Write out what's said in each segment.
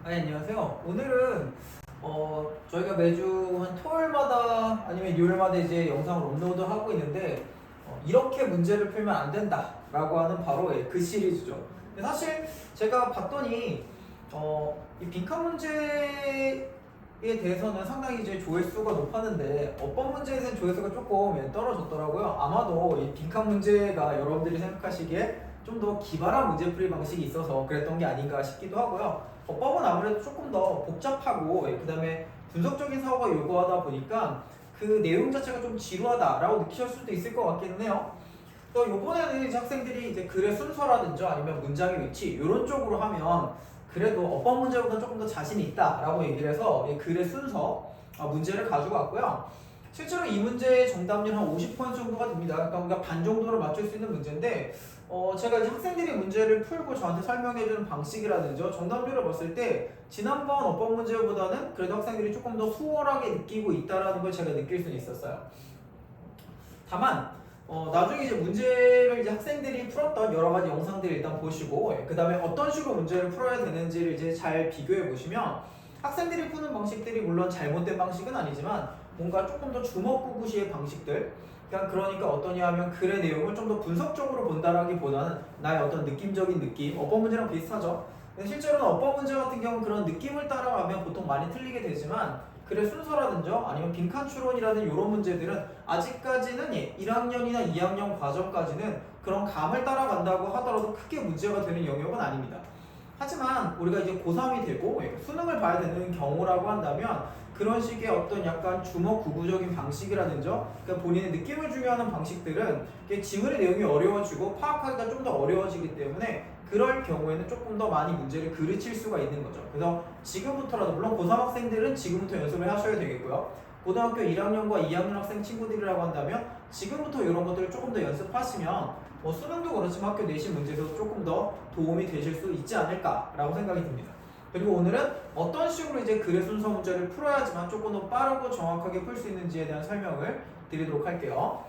안녕하세요. 오늘은 저희가 매주 한 토요일마다 아니면 요일마다 이제 영상을 업로드하고 있는데 이렇게 문제를 풀면 안 된다라고 하는 바로 그 시리즈죠. 근데 사실 제가 봤더니 이 빈칸 문제에 대해서는 상당히 이제 조회수가 높았는데 어법 문제에서는 조회수가 조금 떨어졌더라고요. 아마도 이 빈칸 문제가 여러분들이 생각하시기에 좀 더 기발한 문제풀이 방식이 있어서 그랬던 게 아닌가 싶기도 하고요. 어법은 아무래도 조금 더 복잡하고 그 다음에 분석적인 사고가 요구하다 보니까 그 내용 자체가 좀 지루하다라고 느끼실 수도 있을 것 같기는 해요. 또 이번에는 이제 학생들이 이제 글의 순서라든지 아니면 문장의 위치 이런 쪽으로 하면 그래도 어법 문제보다 조금 더 자신이 있다라고 얘기를 해서 글의 순서 문제를 가지고 왔고요. 실제로 이 문제의 정답률 한 50% 정도가 됩니다. 그러니까 우리가 반 정도를 맞출 수 있는 문제인데 제가 이제 학생들이 문제를 풀고 저한테 설명해주는 방식이라든지 정답률을 봤을 때 지난번 어법 문제보다는 그래도 학생들이 조금 더 수월하게 느끼고 있다는 걸 제가 느낄 수는 있었어요. 다만 나중에 이제 문제를 이제 학생들이 풀었던 여러 가지 영상들을 일단 보시고 그 다음에 어떤 식으로 문제를 풀어야 되는지를 이제 잘 비교해 보시면 학생들이 푸는 방식들이 물론 잘못된 방식은 아니지만 뭔가 조금 더 주먹구구시의 방식들 그러니까 어떠냐 하면 글의 내용을 좀 더 분석적으로 본다라기보다는 나의 어떤 느낌적인 느낌 어법 문제랑 비슷하죠. 근데 실제로는 어법 문제 같은 경우는 그런 느낌을 따라가면 보통 많이 틀리게 되지만 글의 순서라든지 아니면 빈칸 추론이라든 이런 문제들은 아직까지는 1학년이나 2학년 과정까지는 그런 감을 따라간다고 하더라도 크게 문제가 되는 영역은 아닙니다. 하지만 우리가 이제 고3이 되고 수능을 봐야 되는 경우라고 한다면 그런 식의 어떤 약간 주먹구구적인 방식이라든지 그러니까 본인의 느낌을 중요하는 방식들은 지문의 내용이 어려워지고 파악하기가 좀 더 어려워지기 때문에 그럴 경우에는 조금 더 많이 문제를 그르칠 수가 있는 거죠. 그래서 지금부터라도 물론 고3 학생들은 지금부터 연습을 하셔야 되겠고요. 고등학교 1학년과 2학년 학생 친구들이라고 한다면 지금부터 이런 것들을 조금 더 연습하시면 수능도 그렇지만 학교 내신 문제에서 조금 더 도움이 되실 수 있지 않을까라고 생각이 듭니다. 그리고 오늘은 어떤 식으로 이제 글의 순서 문제를 풀어야지만 조금 더 빠르고 정확하게 풀 수 있는지에 대한 설명을 드리도록 할게요.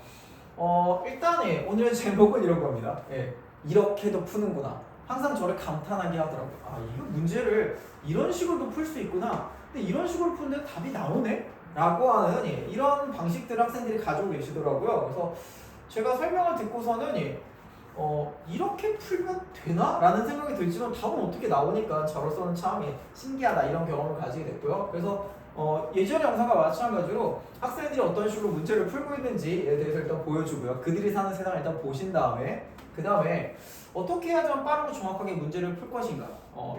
일단 오늘의 제목은 이런 겁니다. 이렇게도 푸는구나. 항상 저를 감탄하게 하더라고요. 이거 문제를 이런 식으로도 풀 수 있구나. 근데 이런 식으로 푸는데 답이 나오네? 라고 하는 이런 방식들을 학생들이 가지고 계시더라고요. 그래서 제가 설명을 듣고서는 이렇게 풀면 되나? 라는 생각이 들지만 답은 어떻게 나오니까 저로서는 참 신기하다 이런 경험을 가지게 됐고요. 그래서 예전의 영상과 마찬가지로 학생들이 어떤 식으로 문제를 풀고 있는지에 대해서 일단 보여주고요. 그들이 사는 세상을 일단 보신 다음에 그 다음에 어떻게 해야지만 빠르고 정확하게 문제를 풀 것인가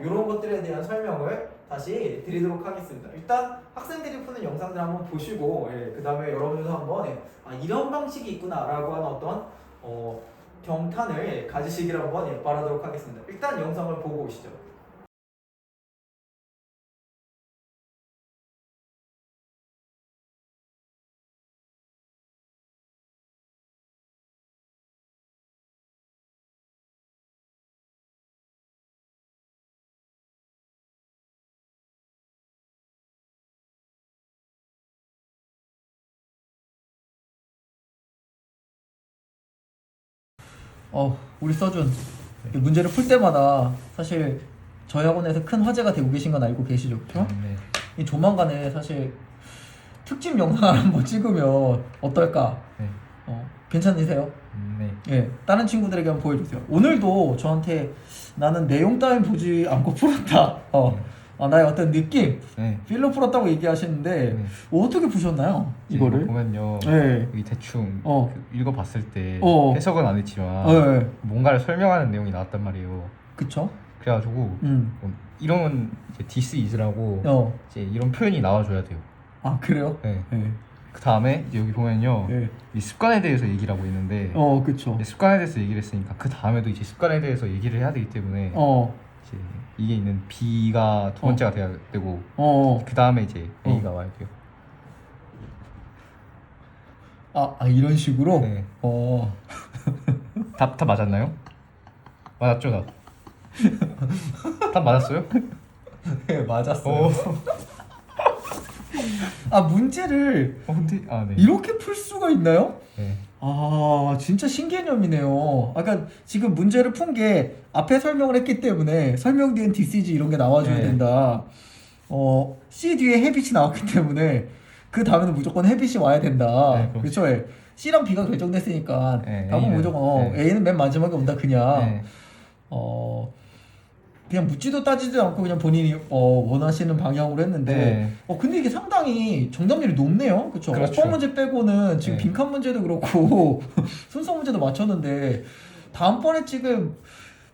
이런 것들에 대한 설명을 다시 드리도록 하겠습니다. 일단 학생들이 푸는 영상들 한번 보시고 그 다음에 여러분들도 한번 이런 방식이 있구나 라고 하는 어떤 경탄을 가지시기를 한번 바라도록 하겠습니다. 일단 영상을 보고 오시죠. 우리 서준 문제를 풀 때마다 사실 저희 학원에서 큰 화제가 되고 계신 건 알고 계시죠? 그렇죠? 네. 이 조만간에 사실 특집 영상을 한번 찍으면 어떨까? 네. 괜찮으세요? 네. 다른 친구들에게 한번 보여주세요. 오늘도 저한테 나는 내용 따윈 보지 않고 풀었다. 나의 어떤 느낌, 네. 필로 풀었다고 얘기하시는데 네. 어떻게 푸셨나요? 이거를? 보면요. 네. 여기 대충 그 읽어봤을 때 해석은 안 했지만 뭔가를 설명하는 내용이 나왔단 말이에요. 그쵸? 그래가지고 이런 이제 this is라고 이제 이런 표현이 나와줘야 돼요. 그래요? 네. 그 다음에 이제 여기 보면요. 이 습관에 대해서 얘기를 하고 있는데 그쵸. 습관에 대해서 얘기를 했으니까 그 다음에도 이제 습관에 대해서 얘기를 해야 되기 때문에 이제 이게 있는 B가 두 번째가 돼야 되고 그 다음에 이제 A가 와야 돼요. 이런 식으로? 네. 답 맞았나요? 맞았죠, 답? 답 맞았어요? 네, 맞았어요. 문제를 근데 네. 이렇게 풀 수가 있나요? 네. 아, 진짜 신개념이네요. 그러니까 지금 문제를 푼 게 앞에 설명을 했기 때문에 설명 뒤엔 DCG 이런 게 나와줘야 네. 된다. C 뒤에 햇빛이 나왔기 때문에 그 다음에는 무조건 햇빛이 와야 된다. 네, 그렇죠. 그렇죠? 예. C랑 B가 결정됐으니까 네, 답은 A는, 무조건 네. A는 맨 마지막에 온다 그냥. 네. 그냥 묻지도 따지도 않고 그냥 본인이 원하시는 방향으로 했는데 네. 근데 이게 상당히 정답률이 높네요. 그렇죠? 그렇죠. 어법 문제 빼고는 지금 네. 빈칸 문제도 그렇고 순서 문제도 맞췄는데 다음번에 지금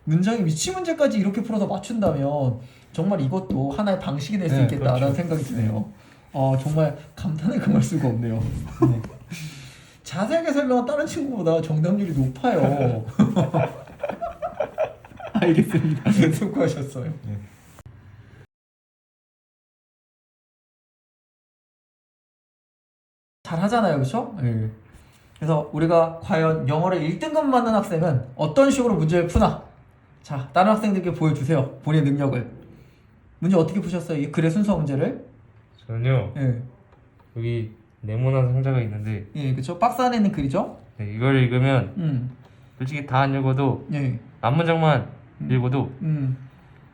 문장의 위치 문제까지 이렇게 풀어서 맞춘다면 정말 이것도 하나의 방식이 될 수 네, 있겠다라는 그렇죠. 생각이 드네요. 정말 감탄을 금할 수가 없네요. 자세하게 설명한 다른 친구보다 정답률이 높아요. 알겠습니다. 수고하셨어요. 네. 잘 하잖아요, 그렇죠? 예. 그래서 우리가 과연 영어를 1등급 맞는 학생은 어떤 식으로 문제를 푸나? 자, 다른 학생들께 보여주세요. 본인의 능력을. 문제 어떻게 푸셨어요? 이 글의 순서 문제를? 저는요 예, 여기 네모난 상자가 있는데 예, 그렇죠. 박스 안에 있는 글이죠. 네, 이걸 읽으면 솔직히 다 안 읽어도 예, 앞문장만 읽어도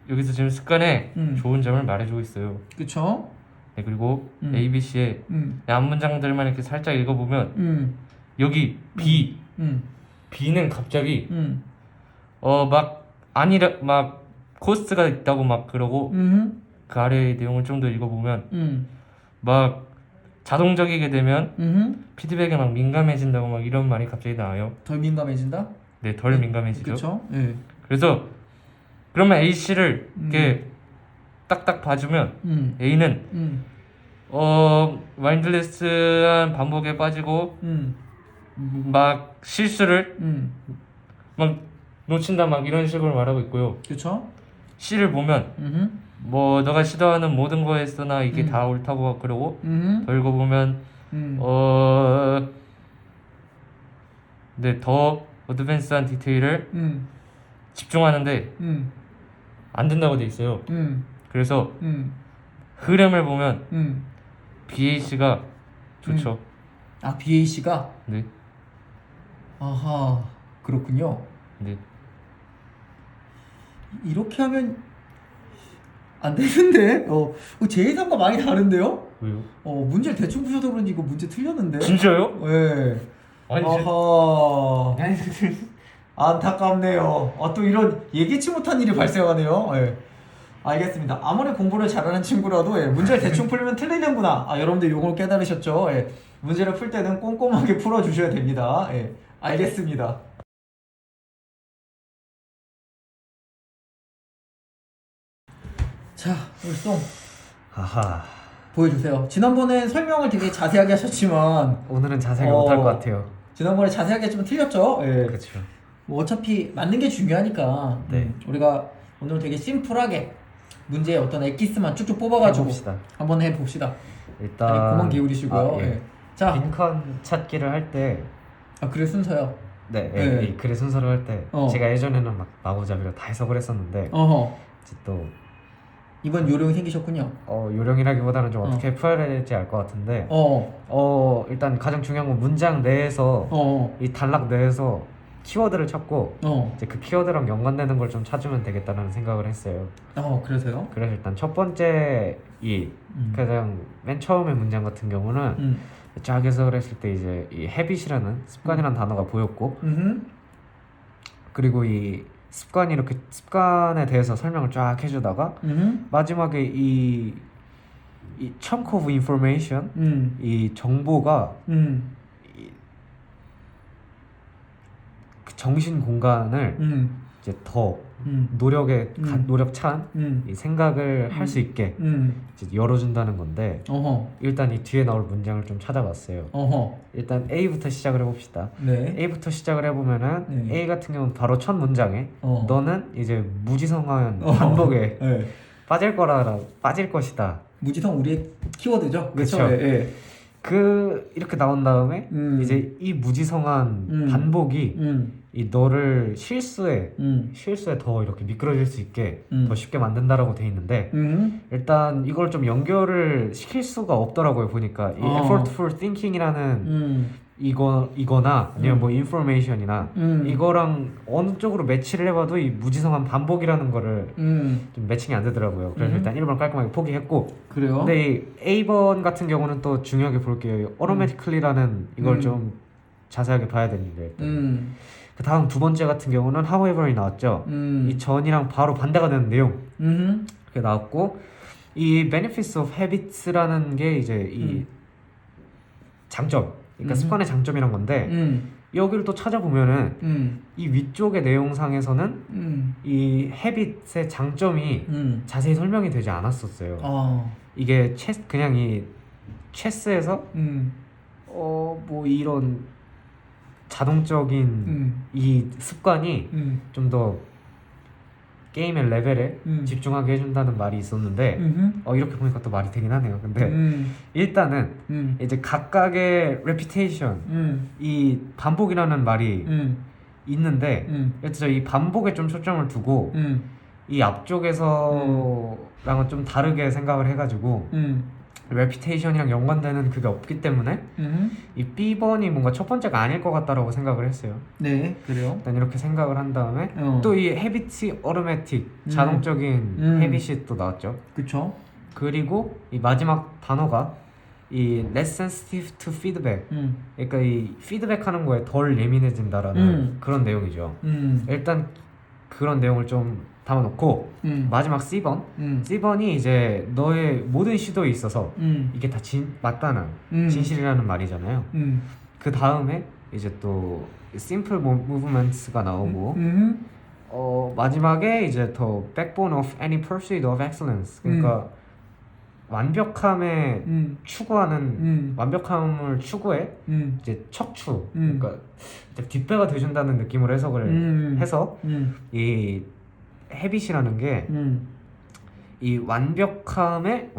여기서 지금 습관에 좋은 점을 말해주고 있어요. 그렇죠. 네, 그리고 음. A, B, C의 앞문장들만 이렇게 살짝 읽어보면 여기 B, B는 갑자기 막 아니라 막 코스트가 있다고 막 그러고 그 아래의 내용을 좀 더 읽어보면 막 자동적이게 되면 피드백에 막 민감해진다고 막 이런 말이 갑자기 나와요. 덜 민감해진다. 네, 덜 민감해지죠. 그렇죠. 예, 그래서 그러면 A, C를 이렇게 딱딱 봐주면 A는 마인드레스한 반복에 빠지고 막 실수를 막 놓친다 막 이런 식으로 말하고 있고요. 그렇죠. C를 보면 뭐 너가 시도하는 모든 거에서나 이게 다 옳다고 막 그러고 더 읽어보면 네, 더 어드밴스한 디테일을 집중하는데 안 된다고 돼 있어요. 그래서 흐름을 보면 BAC가 좋죠. 아, BAC가? 네, 아하, 그렇군요. 네. 이렇게 하면 안 되는데? 제 예상과 많이 다른데요? 왜요? 문제를 대충 푸셔서 그런지 이거 문제 틀렸는데? 진짜요? 예. 아니, 아하. 안타깝네요. 또 이런 예기치 못한 일이 발생하네요. 예. 알겠습니다. 아무리 공부를 잘하는 친구라도 문제를 대충 풀면 틀리는구나. 여러분들 요걸 깨달으셨죠? 예. 문제를 풀 때는 꼼꼼하게 풀어주셔야 됩니다. 예. 알겠습니다. 자, 우리 송 하하. 보여주세요. 지난번엔 설명을 되게 자세하게 하셨지만 오늘은 자세하게 못할 것 같아요. 지난번에 자세하게 했지만 틀렸죠? 예. 그렇죠. 뭐 어차피 맞는 게 중요하니까 네. 우리가 오늘 되게 심플하게 문제의 어떤 엑기스만 쭉쭉 뽑아가지고 해봅시다. 한번 해봅시다. 일단 아니, 그만 기울이시고요. 예. 예. 자, 빈칸 찾기를 할 때, 그래 순서요. 네, 네. 이 글의 순서를 할 때 제가 예전에는 막 마구잡이로 다 해석을 했었는데 어허. 이제 또 이번 요령이 생기셨군요. 요령이라기보다는 좀 어떻게 풀어야 될지 알 것 같은데, 일단 가장 중요한 건 문장 내에서 이 단락 내에서 키워드를 찾고 이제 그 키워드랑 연관되는 걸 좀 찾으면 되겠다는 생각을 했어요. 그래서요? 그래서 일단 첫 번째 이 가장 맨 처음의 문장 같은 경우는 쫙 해석을 했을 때 이제 이 habit이라는 습관이라는 단어가 보였고, 그리고 이 습관이 이렇게 습관에 대해서 설명을 쫙 해주다가 마지막에 이 chunk of information, 이 정보가 그 정신 공간을 이제 더 노력에 노력찬 이 생각을 할 수 있게 이제 열어준다는 건데, 일단 이 뒤에 나올 문장을 좀 찾아봤어요. 일단 A부터 시작을 해봅시다. 네. A부터 시작을 해보면은 네. A 같은 경우는 바로 첫 문장에 너는 이제 무지성한 어. 반복에 네. 빠질 것이다. 무지성 우리의 키워드죠. 그쵸. 그렇죠. 예. 이렇게 나온 다음에 이제 이 무지성한 반복이 이 너를 실수에 더 이렇게 미끄러질 수 있게 더 쉽게 만든다라고 돼 있는데 일단 이걸 좀 연결을 시킬 수가 없더라고요. 보니까 이 effortful thinking이라는 이거나 아니면 뭐 information이나 이거랑 어느 쪽으로 매치를 해봐도 이 무지성한 반복이라는 거를 좀 매칭이 안 되더라고요. 그래서 일단 1번 깔끔하게 포기했고, 그래요? 근데 이 A번 같은 경우는 또 중요하게 볼게요. automatically라는 이걸 좀 자세하게 봐야 되는데 일단. 그 다음 두 번째 같은 경우는 however이 나왔죠. 이 전이랑 바로 반대가 되는 내용 그게 나왔고, 이 benefits of habits라는 게 이제 이 장점, 그러니까 습관의 장점이란 건데 여기를 또 찾아보면은 이 위쪽의 내용상에서는 이 habit의 장점이 자세히 설명이 되지 않았었어요. 이게 그냥 이 체스에서 뭐 이런 자동적인 이 습관이 좀 더 게임의 레벨에 집중하게 해준다는 말이 있었는데 이렇게 보니까 또 말이 되긴 하네요. 근데 일단은 이제 각각의 reputation, 이 반복이라는 말이 있는데 일단 이 반복에 좀 초점을 두고 이 앞쪽에서랑은 좀 다르게 생각을 해가지고 reputation이랑 연관되는 그게 없기 때문에 이 B번이 뭔가 첫 번째가 아닐 것 같다라고 생각을 했어요. 네, 그래요. 일단 이렇게 생각을 한 다음에 또 이 habit이 automatic, 자동적인 habit이 또 나왔죠. 그쵸. 그리고 이 마지막 단어가 이 less sensitive to feedback, 그러니까 이 피드백하는 거에 덜 예민해진다라는 그런 내용이죠. 일단 그런 내용을 좀 담아놓고 마지막 C번 C번이 이제 너의 모든 시도에 있어서 이게 다 맞다는 진실이라는 말이잖아요. 그 다음에 이제 또 simple movements가 나오고 마지막에 이제 더 backbone of any pursuit of excellence, 그러니까 완벽함에 추구하는 완벽함을 추구해 이제 척추, 그러니까 이제 뒷배가 돼준다는 느낌으로 해석을 해서 이 헤빗이라는 게 이 완벽함을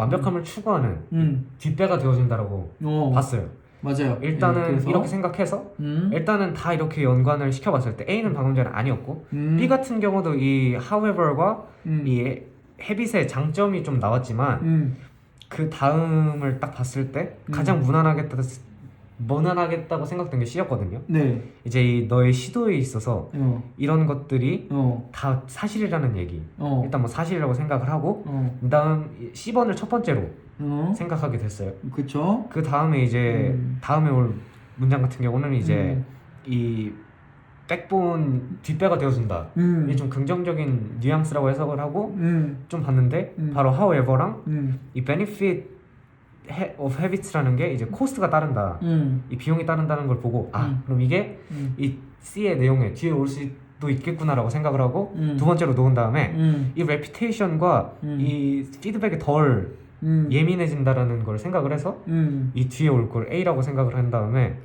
추구하는 뒷배가 되어준다라고 봤어요. 맞아요. 일단은 그래서? 이렇게 생각해서 일단은 다 이렇게 연관을 시켜봤을 때 A는 방금 전에 아니었고 B 같은 경우도 이 however과 이 헤빗의 장점이 좀 나왔지만 그 다음을 딱 봤을 때 가장 무난하겠다고 생각된 게 C였거든요. 네. 이제 이 너의 시도에 있어서 이런 것들이 다 사실이라는 얘기. 일단 뭐 사실이라고 생각을 하고 그다음 C번을 첫 번째로 생각하게 됐어요. 그쵸. 그 다음에 이제 다음에 올 문장 같은 경우는 이제 이 백본 뒷배가 되어준다. 이게 좀 긍정적인 뉘앙스라고 해석을 하고 좀 봤는데 바로 however랑 이 benefit of habits라는 게 이제 코스트가 따른다. 이 비용이 따른다는 걸 보고 그럼 이게 이 C의 내용에 뒤에 올 수도 있겠구나라고 생각을 하고 두 번째로 놓은 다음에 이 reputation과 이 피드백에 덜 예민해진다라는 걸 생각을 해서 이 뒤에 올 걸 A라고 생각을 한 다음에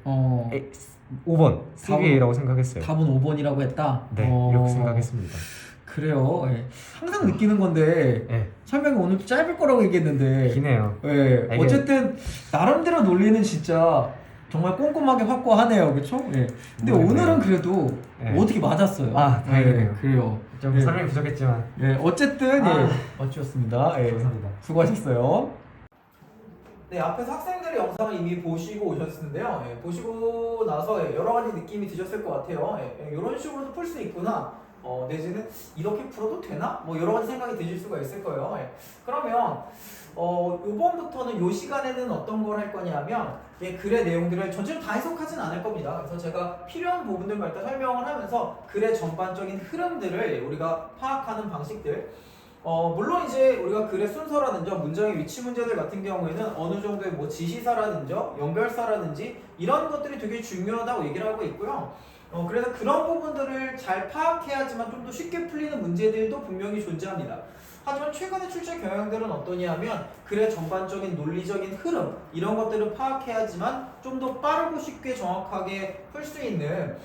5번 CBA라고 생각했어요. 답은 5번이라고 했다. 네, 이렇게 생각했습니다. 그래요. 예. 항상 느끼는 건데 네. 설명이 오늘 짧을 거라고 얘기했는데 기네요. 예. 이게... 어쨌든 나름대로 논리는 진짜 정말 꼼꼼하게 확고하네요, 그렇죠? 예. 근데 오늘은 그래도 어떻게 맞았어요. 다행이네요. 그래요. 좀 설명이 부족했지만 어쨌든 맞추셨습니다. 감사합니다. 수고하셨어요. 네, 앞에서 학생들의 영상을 이미 보시고 오셨는데요. 보시고 나서 여러 가지 느낌이 드셨을 것 같아요. 이런 식으로도 풀 수 있구나. 내지는 이렇게 풀어도 되나? 뭐 여러 가지 생각이 드실 수가 있을 거예요. 그러면 이번부터는 이 시간에는 어떤 걸 할 거냐면 글의 내용들을 전체로 다 해석하진 않을 겁니다. 그래서 제가 필요한 부분들만 일단 설명을 하면서 글의 전반적인 흐름들을 우리가 파악하는 방식들, 물론 이제 우리가 글의 순서라든지 문장의 위치 문제들 같은 경우에는 어느 정도의 뭐 지시사라든지 연결사라든지 이런 것들이 되게 중요하다고 얘기를 하고 있고요. 그래서 그런 부분들을 잘 파악해야지만 좀 더 쉽게 풀리는 문제들도 분명히 존재합니다. 하지만 최근의 출제 경향들은 어떠냐면 글의 전반적인 논리적인 흐름 이런 것들을 파악해야지만 좀 더 빠르고 쉽게 정확하게 풀 수 있는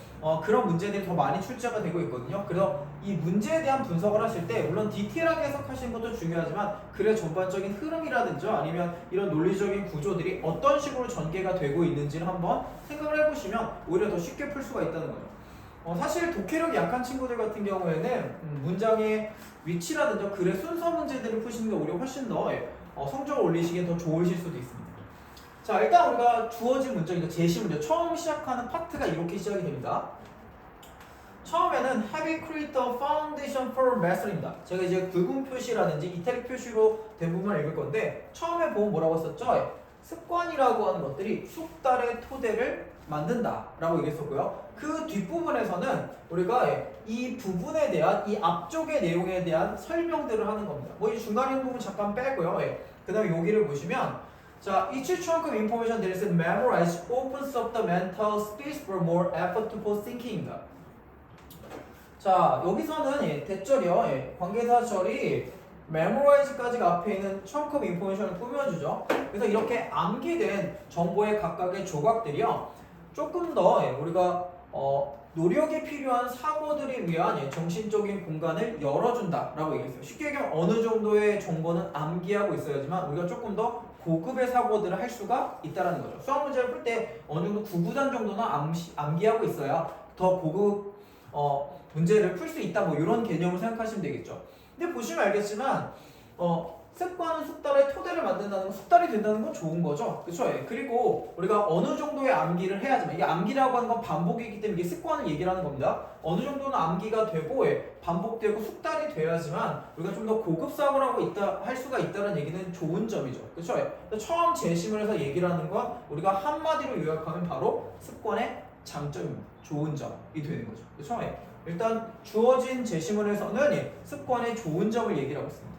그런 문제들이 더 많이 출제가 되고 있거든요. 그래서 이 문제에 대한 분석을 하실 때 물론 디테일하게 해석하시는 것도 중요하지만 글의 전반적인 흐름이라든지 아니면 이런 논리적인 구조들이 어떤 식으로 전개가 되고 있는지를 한번 생각을 해보시면 오히려 더 쉽게 풀 수가 있다는 거죠. 사실 독해력이 약한 친구들 같은 경우에는 문장의 위치라든지 글의 순서 문제들을 푸시는 게 오히려 훨씬 더 성적을 올리시기에 더 좋으실 수도 있습니다. 자, 일단 우리가 주어진 문장이죠. 제시 문제. 처음 시작하는 파트가 이렇게 시작이 됩니다. 처음에는 have you created a foundation for master입니다. 제가 이제 굵은 표시라든지 이탈릭 표시로 대부분 읽을 건데 처음에 보면 뭐라고 썼죠? 습관이라고 하는 것들이 숙달의 토대를 만든다 라고 얘기했었고요. 그 뒷부분에서는 우리가 이 부분에 대한 이 앞쪽의 내용에 대한 설명들을 하는 겁니다. 뭐 이 중간에 있는 부분 잠깐 빼고요. 그 다음에 여기를 보시면 자, each chunk of information that is memorized opens up the mental space for more effortful thinking입니다. 자, 여기서는 대절이요. 관계사절이 memorize까지가 앞에 있는 chunk of information을 꾸며주죠. 그래서 이렇게 암기된 정보의 각각의 조각들이요. 조금 더 우리가 노력이 필요한 사고들을 위한 정신적인 공간을 열어준다라고 얘기했어요. 쉽게 얘기하면 어느 정도의 정보는 암기하고 있어야지만 우리가 조금 더 고급의 사고들을 할 수가 있다는 거죠. 수학 문제를 풀 때 어느 정도 9구단 정도는 암기하고 있어야 더 고급 문제를 풀 수 있다, 뭐 이런 개념을 생각하시면 되겠죠. 근데 보시면 알겠지만 습관은 숙달의 토대를 만든다는 건 숙달이 된다는 건 좋은 거죠. 그렇죠? 그리고 우리가 어느 정도의 암기를 해야지만 이게 암기라고 하는 건 반복이기 때문에 이게 습관을 얘기를 하는 겁니다. 어느 정도는 암기가 되고 반복되고 숙달이 돼야지만 우리가 좀 더 고급 사고를 하고 있다 할 수가 있다는 얘기는 좋은 점이죠. 그렇죠? 처음 재심을 해서 얘기를 하는 건 우리가 한마디로 요약하면 바로 습관의 장점입니다. 좋은 점이 되는 거죠. 그렇죠? 일단 주어진 제시문에서는 습관의 좋은 점을 얘기를 하고 있습니다.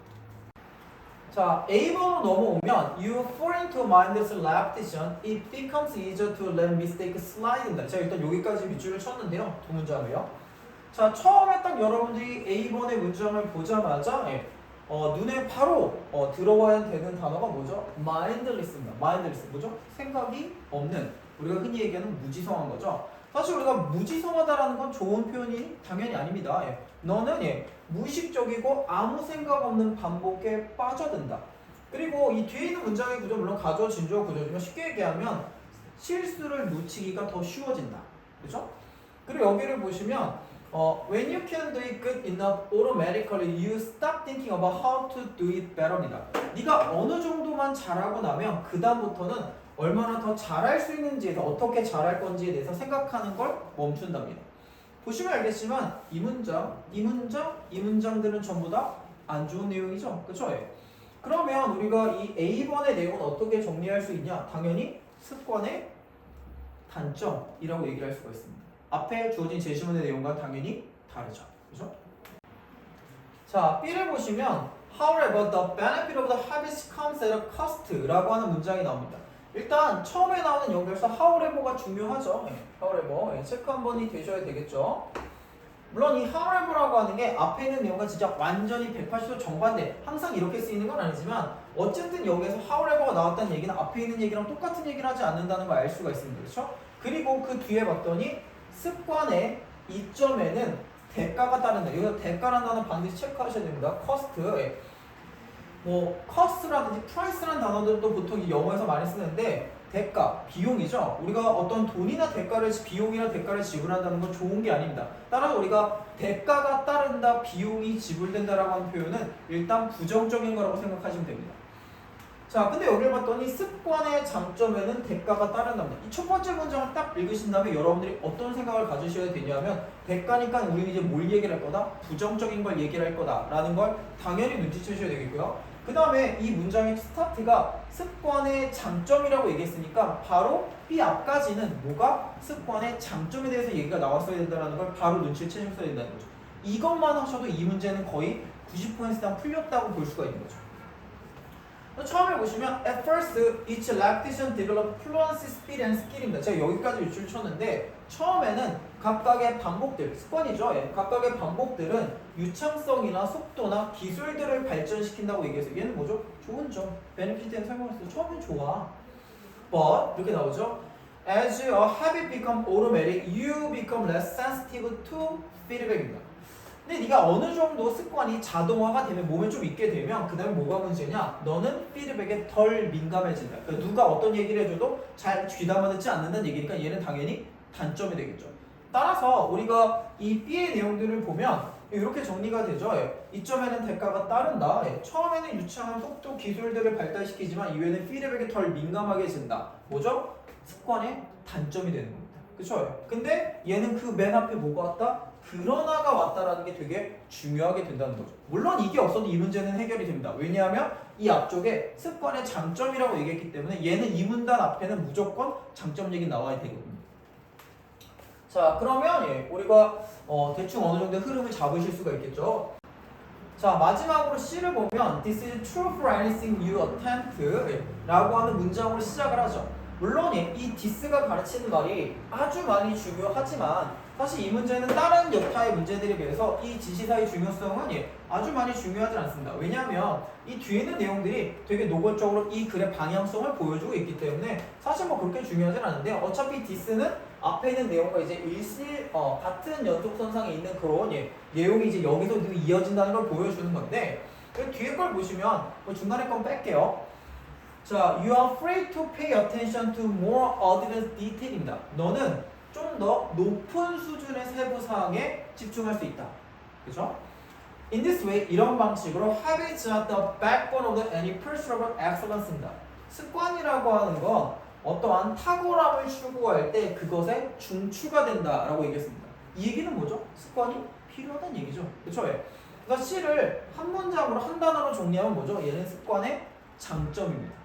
자, A번으로 넘어오면 You fall into a mindless repetition. It becomes easier to let mistakes slide. 자, 일단 여기까지 밑줄을 쳤는데요. 두 문장을요. 자, 처음에 딱 여러분들이 A번의 문장을 보자마자 눈에 바로 들어와야 되는 단어가 뭐죠? mindless입니다. mindless 뭐죠? 생각이 없는, 우리가 흔히 얘기하는 무지성한 거죠. 사실 우리가 무지성하다라는 건 좋은 표현이 당연히 아닙니다. 너는 무의식적이고 아무 생각 없는 반복에 빠져든다. 그리고 이 뒤에 있는 문장의 구조, 물론 가조, 진조 구조지만 쉽게 얘기하면 실수를 놓치기가 더 쉬워진다. 그렇죠? 그리고 여기를 보시면 when you can do it good enough automatically you stop thinking about how to do it better입니다. 네가 어느 정도만 잘하고 나면 그 다음부터는 얼마나 더 잘할 수 있는지에 대해서, 어떻게 잘할 건지에 대해서 생각하는 걸 멈춘답니다. 보시면 알겠지만 이 문장들은 전부 다 안 좋은 내용이죠. 그렇죠? 그러면 우리가 이 A번의 내용은 어떻게 정리할 수 있냐? 당연히 습관의 단점이라고 얘기를 할 수가 있습니다. 앞에 주어진 제시문의 내용과 당연히 다르죠. 그렇죠? 자, B를 보시면 However, the benefit of the habits comes at a cost라고 하는 문장이 나옵니다. 일단 처음에 나오는 연결사 however가 중요하죠. however 체크 한 번이 되셔야 되겠죠. 물론 이 however라고 하는 게 앞에 있는 내용과 진짜 완전히 180도 정반대, 항상 이렇게 쓰이는 건 아니지만 어쨌든 여기에서 however가 나왔다는 얘기는 앞에 있는 얘기랑 똑같은 얘기를 하지 않는다는 걸 알 수가 있습니다. 그렇죠? 그리고 그 뒤에 봤더니 습관의 이점에는 대가가 따른다. 여기서 대가라는 단어 반드시 체크하셔야 됩니다. cost, 뭐 cost라든지 price라는 단어들도 보통 이 영어에서 많이 쓰는데 대가, 비용이죠. 우리가 어떤 돈이나 대가를, 비용이나 대가를 지불한다는 건 좋은 게 아닙니다. 따라서 우리가 대가가 따른다, 비용이 지불된다라고 하는 표현은 일단 부정적인 거라고 생각하시면 됩니다. 자, 근데 여기를 봤더니 습관의 장점에는 대가가 따른답니다. 이 첫 번째 문장을 딱 읽으신 다음에 여러분들이 어떤 생각을 가지셔야 되냐면 대가니까 우리는 이제 뭘 얘기를 할 거다? 부정적인 걸 얘기를 할 거다라는 걸 당연히 눈치채셔야 되겠고요. 그 다음에 이 문장의 스타트가 습관의 장점이라고 얘기했으니까 바로 B 앞까지는 뭐가 습관의 장점에 대해서 얘기가 나왔어야 된다는 걸 바로 눈치를 채셨어야 된다는 거죠. 이것만 하셔도 이 문제는 거의 90% 이상 풀렸다고 볼 수가 있는 거죠. 처음에 보시면 at first each repetition develop fluency, speed and skill입니다. 제가 여기까지 유출을 쳤는데 처음에는 각각의 반복들, 습관이죠. 각각의 반복들은 유창성이나 속도나 기술들을 발전시킨다고 얘기해서 얘는 뭐죠? 좋은 점, 베네핏에 설명했어요. 처음엔 좋아. But 이렇게 나오죠. As a habit become automatic, you become less sensitive to feedback입니다. 근데 네가 어느 정도 습관이 자동화가 되면, 몸에 좀 있게 되면 그 다음에 뭐가 문제냐? 너는 피드백에 덜 민감해진다. 그러니까 누가 어떤 얘기를 해줘도 잘 귀담아 듣지 않는다는 얘기니까 얘는 당연히 단점이 되겠죠. 따라서 우리가 이 B의 내용들을 보면 이렇게 정리가 되죠. 이점에는 대가가 따른다. 처음에는 유창한 속도 기술들을 발달시키지만 이후에는 피드백에 덜 민감하게진다. 뭐죠? 습관의 단점이 되는 겁니다. 그쵸? 근데 얘는 그 맨 앞에 뭐가 왔다? 그러나가 왔다라는 게 되게 중요하게 된다는 거죠. 물론 이게 없어도 이 문제는 해결이 됩니다. 왜냐하면 이 앞쪽에 습관의 장점이라고 얘기했기 때문에 얘는 이 문단 앞에는 무조건 장점 얘기 나와야 되거든요. 자, 그러면 우리가 대충 어느 정도 흐름을 잡으실 수가 있겠죠. 자, 마지막으로 C를 보면 This is true for anything you attempt 라고 하는 문장으로 시작을 하죠. 물론 이 this가 가르치는 말이 아주 많이 중요하지만 사실 이 문제는 다른 여타의 문제들에 비해서 이 지시사의 중요성은 아주 많이 중요하지 않습니다. 왜냐하면 이 뒤에 있는 내용들이 되게 노골적으로 이 글의 방향성을 보여주고 있기 때문에 사실 뭐 그렇게 중요하진 않은데 어차피 this는 앞에 있는 내용과 이제 같은 연속선상에 있는 그런 내용이 이제 여기서 이어진다는 걸 보여주는 건데 뒤에 걸 보시면 중간에 건 뺄게요. 자, you are free to pay attention to more advanced detail입니다. 너는 좀 더 높은 수준의 세부 사항에 집중할 수 있다. 그죠? In this way, 이런 방식으로 habits are the backbone of any pursuit of excellence입니다. 습관이라고 하는 건 어떠한 탁월함을 추구할 때 그것의 중추가 된다라고 얘기했습니다. 이 얘기는 뭐죠? 습관이 필요하다는 얘기죠. 그쵸? 그러니까 C를 한 문장으로 한 단어로 정리하면 뭐죠? 얘는 습관의 장점입니다.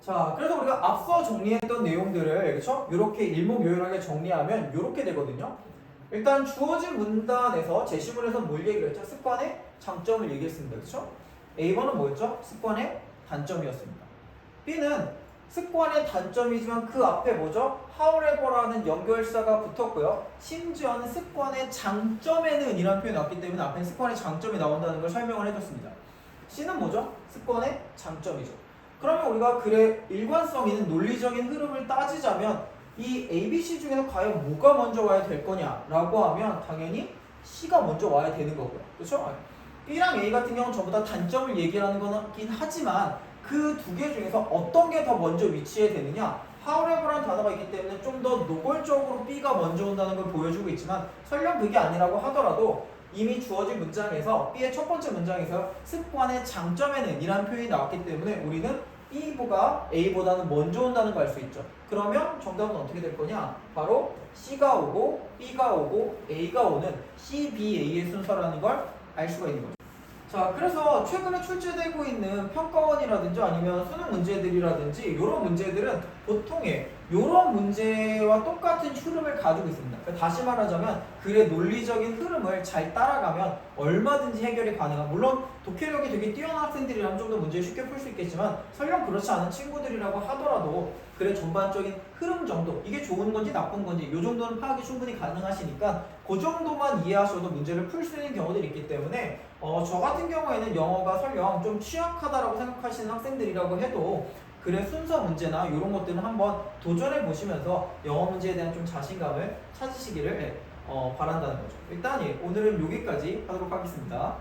자, 그래서 우리가 앞서 정리했던 내용들을 그쵸? 이렇게 일목요연하게 정리하면 이렇게 되거든요. 일단 주어진 문단에서 제시문에서 뭘 얘기를 했죠? 습관의 장점을 얘기했습니다. 그쵸? A번은 뭐였죠? 습관의 단점이었습니다. B는 습관의 단점이지만 그 앞에 뭐죠? however라는 연결사가 붙었고요. 심지어는 습관의 장점에는 이라는 표현이 나왔기 때문에 앞에 습관의 장점이 나온다는 걸 설명을 해줬습니다. C는 뭐죠? 습관의 장점이죠. 그러면 우리가 글의 일관성 있는 논리적인 흐름을 따지자면 이 A, B, C 중에서 과연 뭐가 먼저 와야 될 거냐라고 하면 당연히 C가 먼저 와야 되는 거고요. 그렇죠? B랑 A 같은 경우는 전부 다 단점을 얘기하는 거긴 하지만 그 두 개 중에서 어떤 게 더 먼저 위치해야 되느냐? however라는 단어가 있기 때문에 좀 더 노골적으로 B가 먼저 온다는 걸 보여주고 있지만 설령 그게 아니라고 하더라도 이미 주어진 문장에서 B의 첫 번째 문장에서 습관의 장점에는 이라는 표현이 나왔기 때문에 우리는 B가 A보다는 먼저 온다는 걸 알 수 있죠. 그러면 정답은 어떻게 될 거냐? 바로 C가 오고 B가 오고 A가 오는 C, B, A의 순서라는 걸 알 수가 있는 거죠. 자, 그래서 최근에 출제되고 있는 평가원이라든지 아니면 수능 문제들이라든지 이런 문제들은 보통 이런 문제와 똑같은 흐름을 가지고 있습니다. 그러니까 다시 말하자면 글의 논리적인 흐름을 잘 따라가면 얼마든지 해결이 가능한, 물론 독해력이 되게 뛰어난 학생들이라면 좀 더 문제를 쉽게 풀 수 있겠지만 설령 그렇지 않은 친구들이라고 하더라도 글의 전반적인 흐름 정도, 이게 좋은 건지 나쁜 건지 이 정도는 파악이 충분히 가능하시니까 그 정도만 이해하셔도 문제를 풀 수 있는 경우들이 있기 때문에 저 같은 경우에는 영어가 설령 좀 취약하다라고 생각하시는 학생들이라고 해도 글의 순서 문제나 이런 것들은 한번 도전해 보시면서 영어 문제에 대한 좀 자신감을 찾으시기를 바란다는 거죠. 일단 오늘은 여기까지 하도록 하겠습니다.